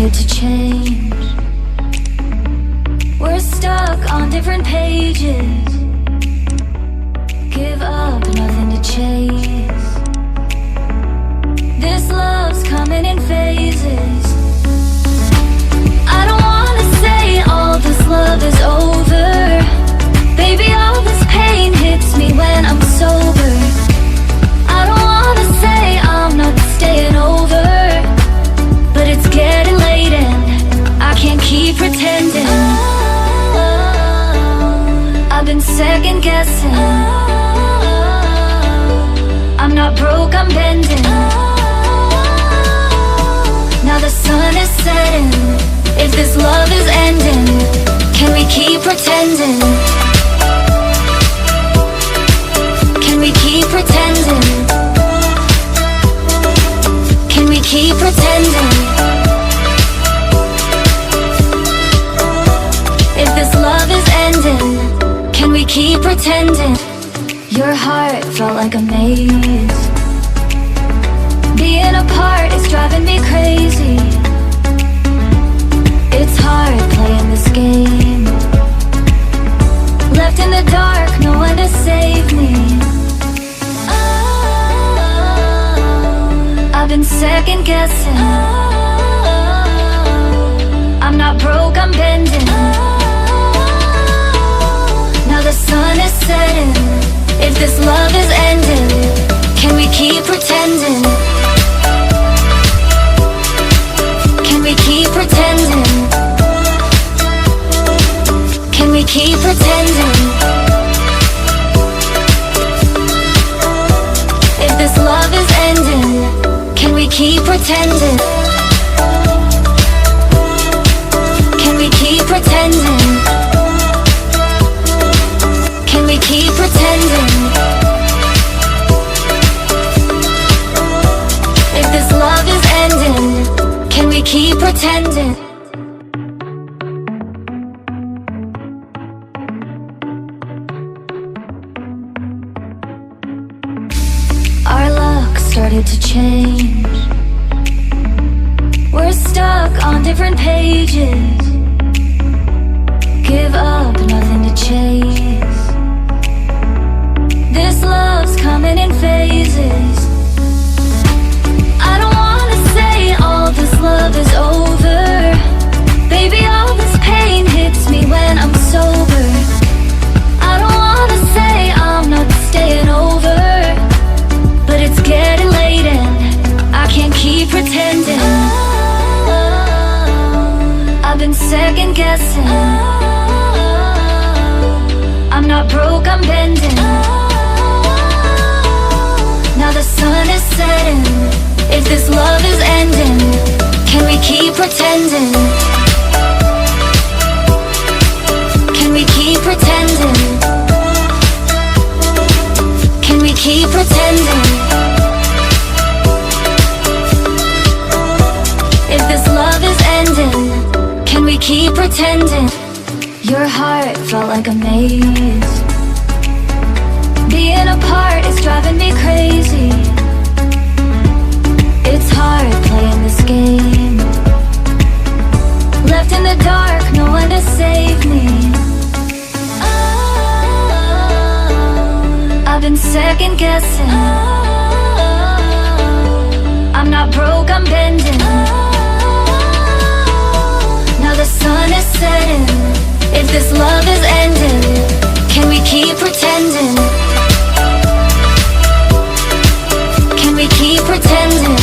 started to change. We're stuck on different pages. Give up, nothing to chase. This love's coming in phases. I don't wanna say all this love is over. Baby, all this pain hits me when I'm sober. I don't wanna say I'm not staying over, but it's getting late and I can't keep pretending. I've been second guessing. I'm not broke, I'm bending. Now the sun is setting. If this love is ending, can we keep pretending? Can we keep pretending? Can we keep pretending? If this love is ending, can we keep pretending? Your heart felt like a maze. Being apart is driving me crazy. It's hard playing this game. Left in the dark, no one to save me. I've been second guessing. I'm not broke, I'm bending. Now the sun is setting. If this love is ending, can we keep pretending? Can we keep pretending? Can we keep pretending? If this love is ending, can we keep pretending? Can we keep pretending? Can we keep pretending? If this love is ending, can we keep pretending? Our luck started to change. We're stuck on different pages. Give up, nothing to chase. This love's coming in phases. I don't wanna say all this love is over. Baby, all this pain hits me when I'm sober. I don't wanna say I'm not staying over, but it's getting late and I can't keep pretending. I've been second guessing. I'm not broke, I'm bending. Now the sun is setting. If this love is ending, can we keep pretending? Can we keep pretending? Can we keep pretending? If this love is ending, can we keep pretending? Your heart felt like a maze. Being apart is driving me crazy. It's hard playing this game. Left in the dark, no one to save me. I've been second guessing. I'm not broke, I'm bending. Now the sun is setting. If this love is ending, can we keep pretending? Can we keep pretending?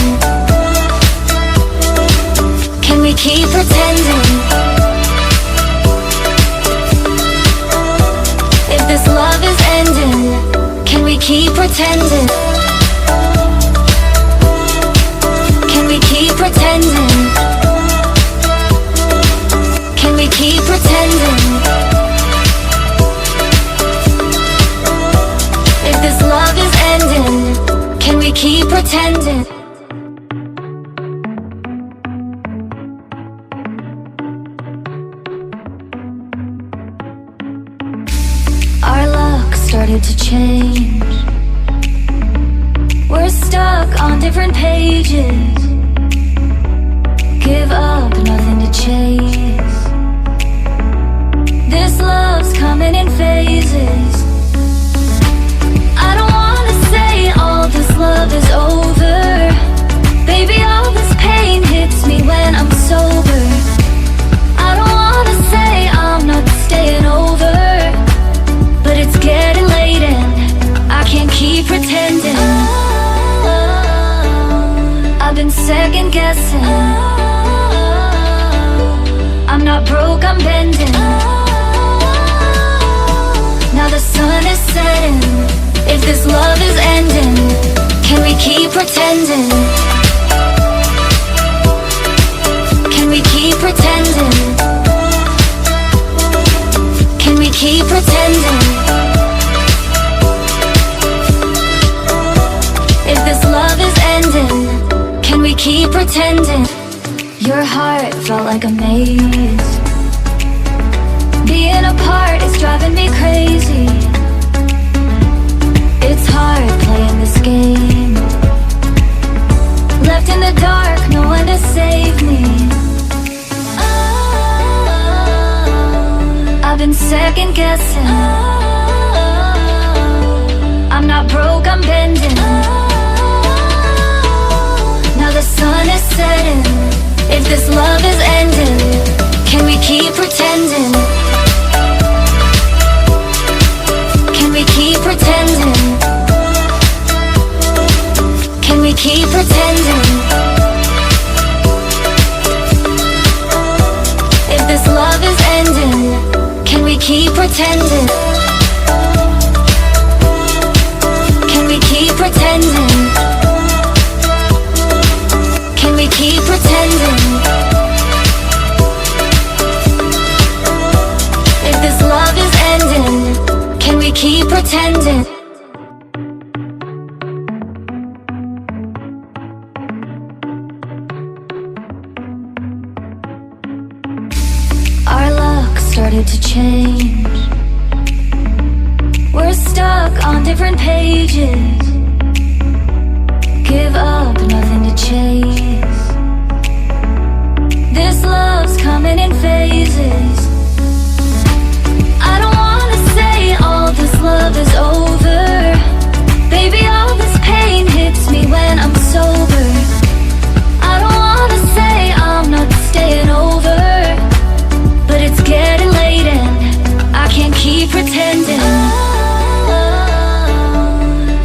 Can we keep pretending? If this love is ending, can we keep pretending? Can we keep pretending? Can we keep pretending? If this love is ending, can we keep pretending? Our luck started to change. We're stuck on different pages. Give up, nothing to chase. This love's coming in phases. I don't wanna say all this love is over. Baby, all this pain hits me when I'm sober. I don't wanna say I'm not staying over, but it's getting late and I can't keep pretending. I've been second guessing. I'm not broke, I'm bending. Now the sun is setting. If this love is ending, can we keep pretending? Can we keep pretending? Can we keep pretending? If this love is ending, can we keep pretending? Your heart felt like a maze. Being apart is driving me crazy. It's hard playing this game. Left in the dark, no one to save me. I've been second guessing. I'm not broke, I'm bending. Now the sun is setting. If this love is ending, can we keep pretending? Can we keep pretending? Can we keep pretending? If this love is ending, can we keep pretending? Can we keep pretending? Can we keep pretending? If this love is ending, can we keep pretending? Our luck started to change. We're stuck on different pages. Give up, nothing to chase. This love's coming in phases. I don't wanna say all this love is over. Baby, all this pain hits me when I'm sober. I don't wanna say I'm not staying over, but it's getting late and I can't keep pretending.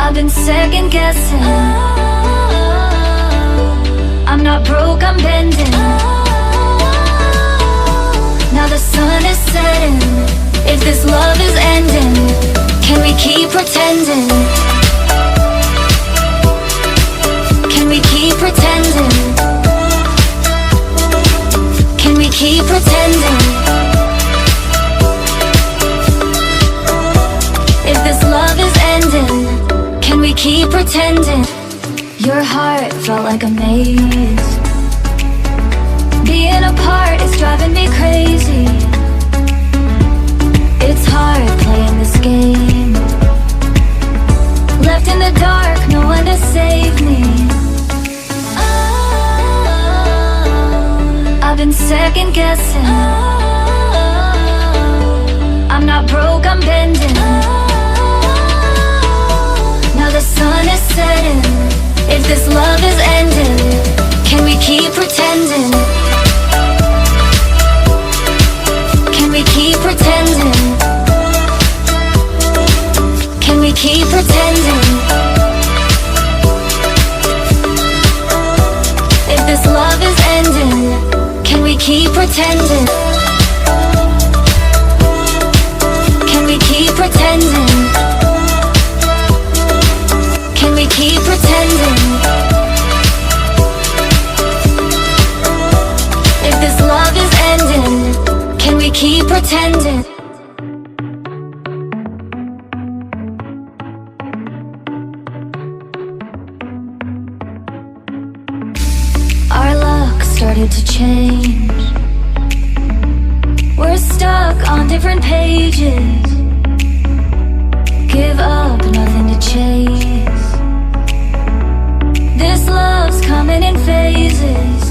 I've been second guessing. I'm not broke, I'm bending. Now the sun is setting. If this love is ending, can we keep pretending? Can we keep pretending? Can we keep pretending? If this love is ending, can we keep pretending? Your heart felt like a maze. Being apart is driving me crazy. It's hard playing this game. Left in the dark, no one to save me. I've been second guessing. I'm not broke, I'm bending. Now the sun is setting. If this love is ending, can we keep pretending? Can we keep pretending? Can we keep pretending? If this love is ending, can we keep pretending? Can we keep pretending? Can we keep pretending? If this love is ending, can we keep pretending? Our luck started to change. We're stuck on different pages. Give up, nothing to chase. This love's coming in phases.